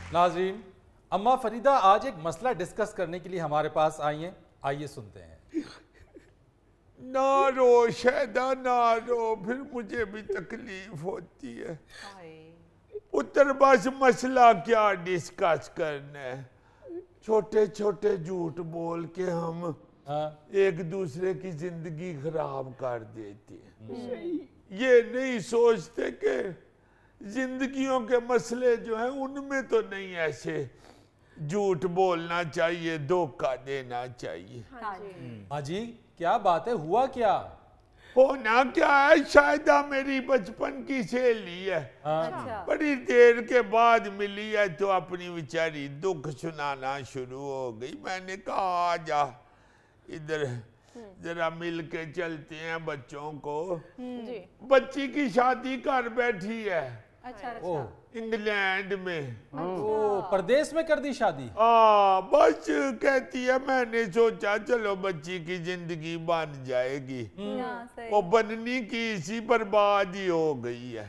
नाज़रीन, अम्मा फरीदा आज एक मसला डिस्कस करने के लिए हमारे पास आई हैं। आइए सुनते हैं। ना रो शायदा, ना रो, फिर मुझे भी तकलीफ होती है। पुत्र बस मसला क्या डिस्कस करना है, छोटे छोटे झूठ बोल के हम एक दूसरे की जिंदगी खराब कर देते हैं। ये नहीं सोचते कि जिंदगियों के मसले जो हैं उनमें तो नहीं ऐसे झूठ बोलना चाहिए, धोखा देना चाहिए। हाँ जी, क्या बात है, हुआ क्या? होना क्या है, शायदा मेरी बचपन की सहेली है। बड़ी देर के बाद मिली है तो अपनी बेचारी दुख सुनाना शुरू हो गई। मैंने कहा आजा इधर जरा मिल के चलते हैं बच्चों को। बच्ची की शादी कर बैठी है। अच्छा। इंग्लैंड में। ओ, परदेश में कर दी शादी? बस कहती है मैंने सोचा चलो बच्ची की जिंदगी बन जाएगी। वो बननी की इसी बर्बाद ही हो गई है।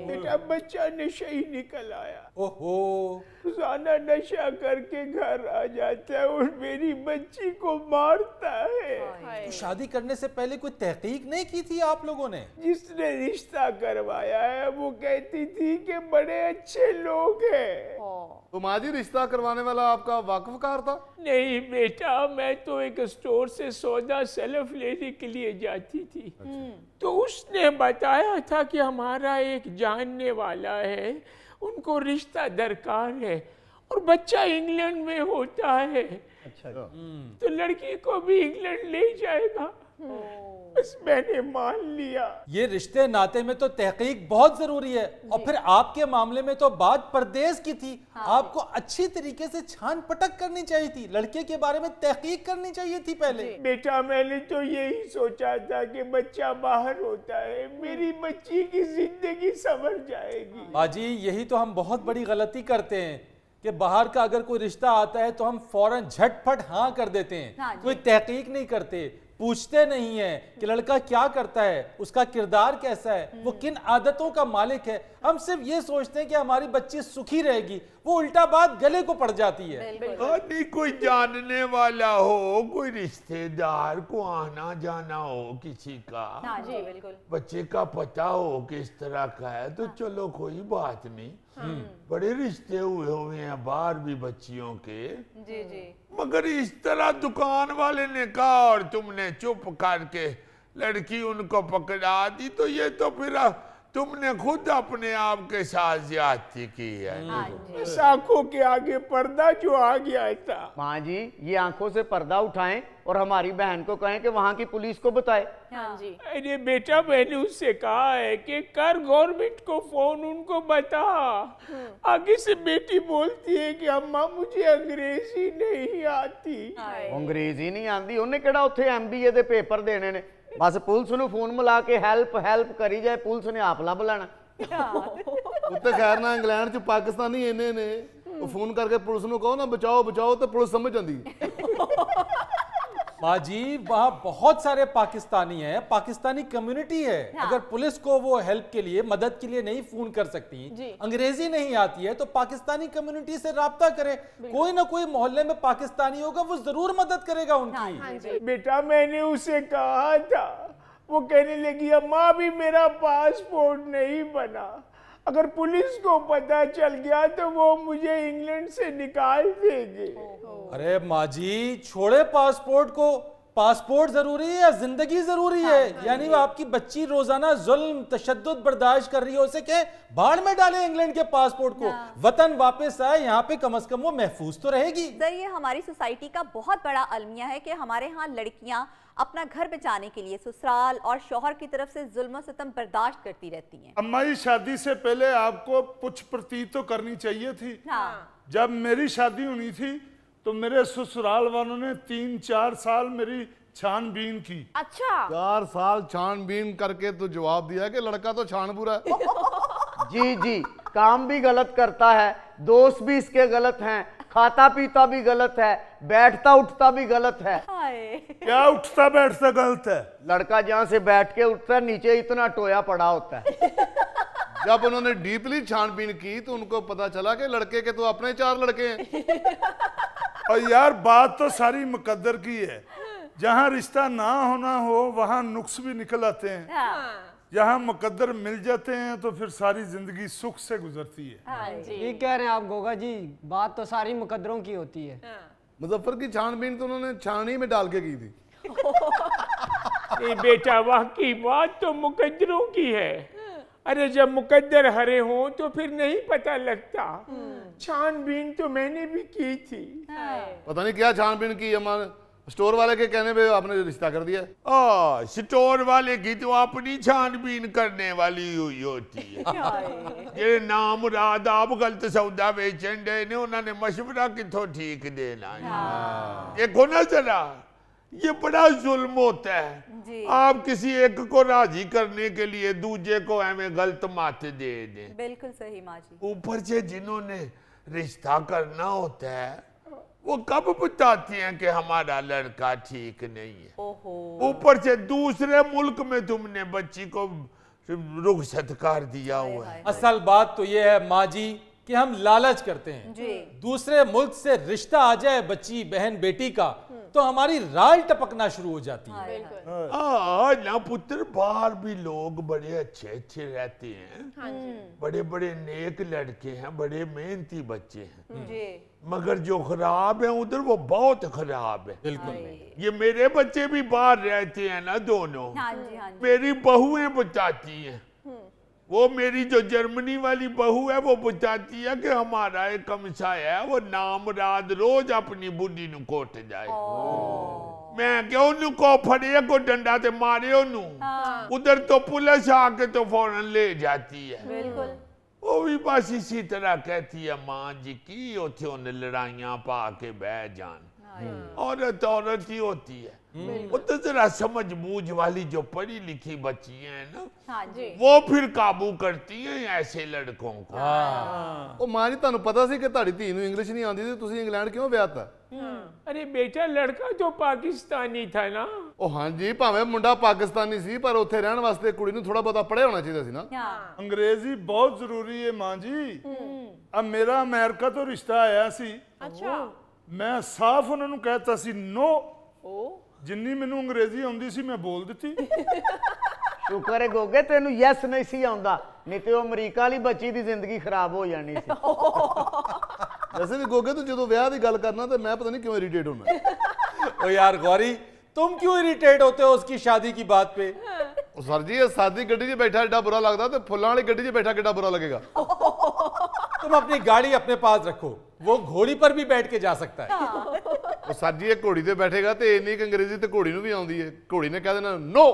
बेटा बच्चा नशा ही निकल आया। ओहो, रोजाना नशा करके घर आ जाता है और मेरी बच्ची को मारता है। तो शादी करने से पहले कोई तहकीक नहीं की थी आप लोगों ने? जिसने रिश्ता करवाया है वो कहती थी कि बड़े अच्छे लोग हैं। तो माँ जी, रिश्ता करवाने वाला आपका वाकफकार था? नहीं बेटा, मैं तो एक स्टोर से सौदा सेल्फ लेने के लिए जाती थी। तो उसने बताया था कि हमारा एक जानने वाला है, उनको रिश्ता दरकार है और बच्चा इंग्लैंड में होता है। अच्छा। तो लड़की को भी इंग्लैंड ले जाएगा। बस मैंने मान लिया। ये रिश्ते नाते में तो तहकीक बहुत जरूरी है। और फिर आपके मामले में तो बात परदेश की थी। आपको अच्छी तरीके से छान पटक करनी चाहिए थी, लड़के के बारे में तहकीक करनी चाहिए थी पहले। बेटा मैंने तो यही सोचा था कि बच्चा बाहर होता है, मेरी बच्ची की जिंदगी संवर जाएगी। बाजी, यही तो हम बहुत बड़ी गलती करते हैं कि बाहर का अगर कोई रिश्ता आता है तो हम फौरन झटपट हाँ कर देते हैं। कोई तहकीक नहीं करते, पूछते नहीं है कि लड़का क्या करता है, उसका किरदार कैसा है, वो किन आदतों का मालिक है। हम सिर्फ ये सोचते हैं कि हमारी बच्ची सुखी रहेगी, वो उल्टा बात गले को पड़ जाती है। नहीं कोई जानने वाला हो, कोई रिश्तेदार को आना जाना हो किसी का, जी बिल्कुल, बच्चे का पता हो किस तरह का है तो चलो कोई बात नहीं। बड़े रिश्ते हुए हैं बाहर भी बच्चियों के। जी जी। मगर इस तरह दुकान वाले ने कहा और तुमने चुप करके लड़की उनको पकड़ा दी, तो ये तो फिर तुमने खुद अपने आप के साथ ज्यादती की है। आंखों के आगे पर्दा जो आ गया था। माँ जी, ये आंखों से पर्दा उठाएं और हमारी बहन को कहें कि वहाँ की पुलिस को बताए। हाँ जी। अरे बेटा, मैंने उससे कहा है कि कर गवर्नमेंट को फोन, उनको बता। आगे से बेटी बोलती है कि अम्मा मुझे अंग्रेजी नहीं आती। अंग्रेजी नहीं आती, उन्हें केड़ा उत्थे MBA दे पेपर देने ने। बस पुलिस नूं फोन मिला के हेल्प हेल्प करी जाए, पुलिस ने आप लभ लेना। उत्ते खैर ना इंग्लैंड च पाकिस्तानी इन्ने ने, वो फोन करके पुलिस नूं कहो ना बचाओ बचाओ तो पुलिस समझ जाती। माँ जी, वहाँ बहुत सारे पाकिस्तानी हैं, पाकिस्तानी कम्युनिटी है। अगर पुलिस को वो हेल्प के लिए, मदद के लिए नहीं फोन कर सकती, अंग्रेजी नहीं आती है, तो पाकिस्तानी कम्युनिटी से राब्ता करे। कोई ना कोई मोहल्ले में पाकिस्तानी होगा, वो जरूर मदद करेगा उनकी। बेटा मैंने उसे कहा था, वो कहने लगी अम्मा अभी मेरा पासपोर्ट नहीं बना, अगर पुलिस को पता चल गया तो वो मुझे इंग्लैंड से निकाल देंगे। अरे माँ जी, छोड़े पासपोर्ट को, पासपोर्ट जरूरी है या जिंदगी जरूरी है? यानी वो आपकी बच्ची रोजाना जुल्म तशद्दुद बर्दाश्त कर रही है, उसे क्या बाढ़ में डाले इंग्लैंड के पासपोर्ट को, वतन वापस आए, यहाँ पे कम से कम वो महफूज तो रहेगी। सर, ये हमारी सोसाइटी का बहुत बड़ा अलमिया है कि हमारे यहाँ लड़कियाँ अपना घर बचाने के लिए ससुराल और शौहर की तरफ से जुल्म और सितम बर्दाश्त करती रहती हैं। अम्मा जी, शादी से पहले आपको कुछ प्रतीत तो करनी चाहिए थी। जब मेरी शादी हुई थी तो मेरे ससुराल वालों ने 3-4 साल मेरी छानबीन की। अच्छा, 4 साल छानबीन करके तो जवाब दिया कि लड़का तो छानबुरा है। जी जी, काम भी गलत करता है, दोस्त भी इसके गलत हैं, खाता पीता भी गलत है, बैठता उठता भी गलत है। क्या उठता बैठता गलत है? लड़का जहाँ से बैठ के उठता है नीचे इतना टोया पड़ा होता है। जब उन्होंने डीपली छानबीन की तो उनको पता चला कि लड़के के तो अपने 4 लड़के हैं। और यार बात तो सारी मुकद्दर की है, जहाँ रिश्ता ना होना हो वहाँ नुक्स भी निकल आते हैं, जहाँ मुकद्दर मिल जाते हैं तो फिर सारी जिंदगी सुख से गुजरती है। ठीक कह रहे हैं आप गोगा जी, बात तो सारी मुकद्दरों की होती है। मुजफ्फर की छानबीन तो उन्होंने छानी में डाल के की थी। बेटा वाकई बात तो मुकद्दरों की है। अरे जब मुकद्दर हरे हो तो फिर नहीं पता लगता। छानबीन तो मैंने भी की थी। पता नहीं क्या छानबीन की, हमारे स्टोर वाले के कहने पे आपने रिश्ता कर दिया। स्टोर वाले की तो अपनी छानबीन करने वाली हुई होती है। ये नाम रात आप गलत सौदा बेचन डे ने, उन्होंने मशवरा किथों ठीक देना है। देखो ना जरा, ये बड़ा जुल्म होता है। आप किसी एक को राजी करने के लिए दूजे को हमें गलत मात दे दें। बिल्कुल सही माँ जी। ऊपर से जिन्होंने रिश्ता करना होता है वो कब बताते हैं कि हमारा लड़का ठीक नहीं है। ऊपर से दूसरे मुल्क में तुमने बच्ची को रुखसत कर दिया हुआ है। असल बात तो ये है माँ जी कि हम लालच करते हैं जी। दूसरे मुल्क से रिश्ता आ जाए बच्ची बहन बेटी का तो हमारी राल टपकना शुरू हो जाती है। ना पुत्र, बाहर भी लोग बड़े अच्छे अच्छे रहते हैं। बड़े बड़े नेक लड़के हैं, बड़े मेहनती बच्चे हैं। जी। मगर जो खराब है उधर वो बहुत खराब है। बिल्कुल। ये मेरे बच्चे भी बाहर रहते हैं ना दोनों। हाँ जी, हाँ जी। मेरी बहुएं बताती हैं, वो मेरी जो जर्मनी वाली बहू है वो बताती है कि हमारा एक कमसाया है वो नाम रात रोज अपनी बुढ़ी नु कोट जाए। मैं क्यों नु को फड़े को डंडा ते मारे ओनू। उधर तो पुलिस आके तो फौरन ले जाती है। बिल्कुल। वो भी बस इसी तरह कहती है माँ जी की उथे उन्हें लड़ाइयां पा के बह जान। औरत औरत ही होती है। वो तो जरा समझ बूझ वाली जो पढ़ी लिखी बच्ची है ना, हाँ जी। वो फिर काबू करती हैं ऐसे लड़कों को। ਉਹ ਮਾਂ ਜੀ ਤੁਹਾਨੂੰ ਪਤਾ ਸੀ ਕਿ ਤੁਹਾਡੀ ਧੀ ਨੂੰ ਇੰਗਲਿਸ਼ ਨਹੀਂ ਆਉਂਦੀ ਤੇ ਤੁਸੀਂ ਇੰਗਲੈਂਡ ਕਿਉਂ ਵਿਆਹਤਾ? अरे बेटा लड़का तो पाकिस्तानी था ना। ਉਹ ਹਾਂਜੀ, ਭਾਵੇਂ ਮੁੰਡਾ ਪਾਕਿਸਤਾਨੀ ਸੀ ਪਰ ਉੱਥੇ ਰਹਿਣ ਵਾਸਤੇ ਕੁੜੀ ਨੂੰ ਥੋੜਾ ਬਹੁਤਾ ਪੜ੍ਹਿਆ ਹੋਣਾ ਚਾਹੀਦਾ ਸੀ ਨਾ। अंग्रेजी बहुत जरूरी है माँ जी। अब मेरा अमेरिका तो रिश्ता आया सी। अच्छा। मैं साफ उन्होंने कहता सी नो। जिन्नी मैनू अंग्रेजी आउंदी सी मैं बोल दिती। शुक्र है गोगे तेनू यस नहीं सी आउंदा, नहीं ते ओ अमरीका वाली बच्ची दी जिंदगी खराब हो जानी सी। वैसे भी गोगे तो जो ब्याह की गल करना तो मैं पता नहीं क्यों इरिटेट होना। ओ यार गौरी, तुम क्यों इरिटेट होते हो उसकी शादी की बात पे? सर जी, सादी गड्डी च बैठा एडा बुरा लगता तो फुल्लां वाली गड्डी च बैठा कितना बुरा लगेगा। तुम अपनी गाड़ी अपने पास रखो, वो घोड़ी पर भी बैठ के जा सकता है। सर जी, एक घोड़ी ते बैठेगा तो इन्नी अंग्रेजी तो घोड़ी नूं भी आउंदी है, घोड़ी ने कह देना नो।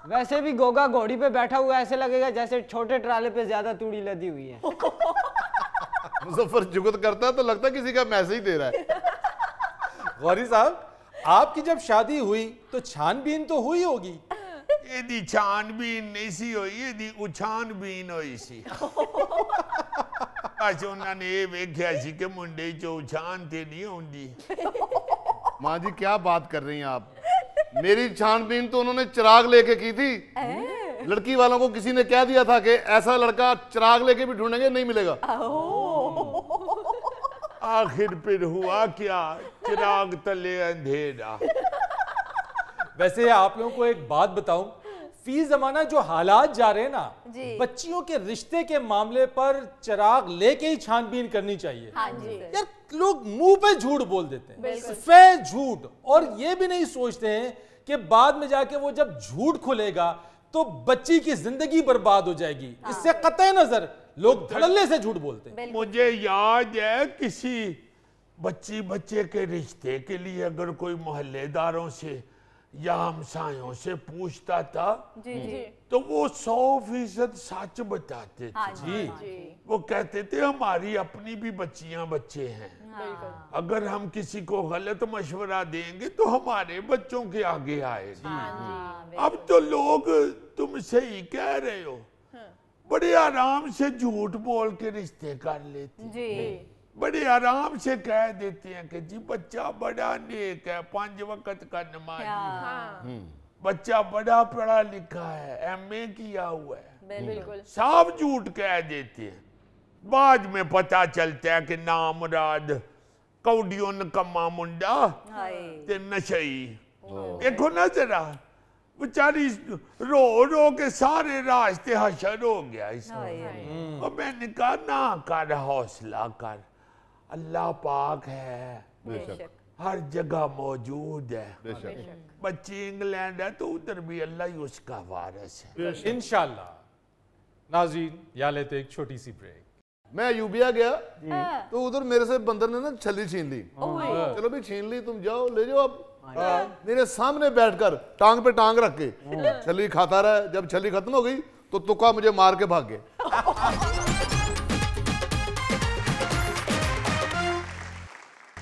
वैसे भी गोगा घोड़ी पे बैठा हुआ ऐसे लगेगा जैसे छोटे ट्राले पे ज्यादा तूड़ी लदी हुई है। मुजफ्फर जुगत करता तो लगता किसी का मैसेज दे रहा है। गौरी साहब, आपकी जब शादी हुई तो छानबीन तो हुई होगी। ਇਹਦੀ ਛਾਨਬੀਨ ਨਹੀਂ ਸੀ ਹੋਈ, ਇਹਦੀ ਉਛਾਨਬੀਨ ਹੋਈ ਸੀ। ਅੱਜ ਉਹਨਾਂ ਨੇ ਇਹ ਵੇਖਿਆ ਸੀ ਕਿ ਮੁੰਡੇ ਚੋਂ ਉਛਾਨ ਤੇ ਨਹੀਂ ਆਉਂਦੀ। माँ जी क्या बात कर रही हैं आप? मेरी छानबीन तो उन्होंने चिराग लेके की थी। लड़की वालों को किसी ने कह दिया था कि ऐसा लड़का चिराग लेके भी ढूंढेंगे नहीं मिलेगा। आखिर फिर हुआ क्या? चिराग तले अंधेरा। वैसे आप लोगों को एक बात बताऊं, फी जमाना जो हालात जा रहे हैं ना, बच्चियों के रिश्ते के मामले पर चिराग लेके ही छानबीन करनी चाहिए। हाँ जी। यार लोग मुंह पे झूठ बोल देते हैं, सफेद झूठ, और ये भी नहीं सोचते हैं कि बाद में जाके वो जब झूठ खुलेगा तो बच्ची की जिंदगी बर्बाद हो जाएगी। इससे कतई नजर लोग धड़ल्ले से झूठ बोलते हैं। मुझे याद है किसी बच्ची बच्चे के रिश्ते के लिए अगर कोई मोहल्लेदारों से या हमसायों से पूछता था तो वो 100% सच बताते थे। वो कहते थे हमारी अपनी भी बच्चियां बच्चे हैं, अगर हम किसी को गलत मशवरा देंगे तो हमारे बच्चों के आगे आएगा। अब तो लोग, तुम सही कह रहे हो, बड़े आराम से झूठ बोल के रिश्ते कर लेते, बड़े आराम से कह देते हैं कि जी बच्चा बड़ा नेक है, 5 वक्त का नमाजी है, बच्चा बड़ा पढ़ा लिखा है, MA किया हुआ है, बिल्कुल साफ झूठ कह देते हैं, बाद में पता चलता है कि नाम मुराद कौडियों नकम्मा मुंडा ते नशई। देखो ना जरा बेचारी रो रो के सारे रास्ते हशर हो गया इसमें। और मैंने कहा ना कर, हौसला कर, अल्लाह पाक है, हर जगह मौजूद है। बच्ची इंग्लैंड है तो उधर भी अल्लाह ही उसका वारिस है इंशाल्लाह। नाज़रीन यहाँ लेते एक छोटी सी ब्रेक। मैं यूबिया गया तो उधर मेरे से बंदर ने ना छली छीन ली। चलो भी छीन ली, तुम जाओ ले जाओ। अब मेरे सामने बैठकर टांग पे टांग रख के छली खाता रहा। जब छली खत्म हो गई तो तुक्का मुझे मार के भाग गए।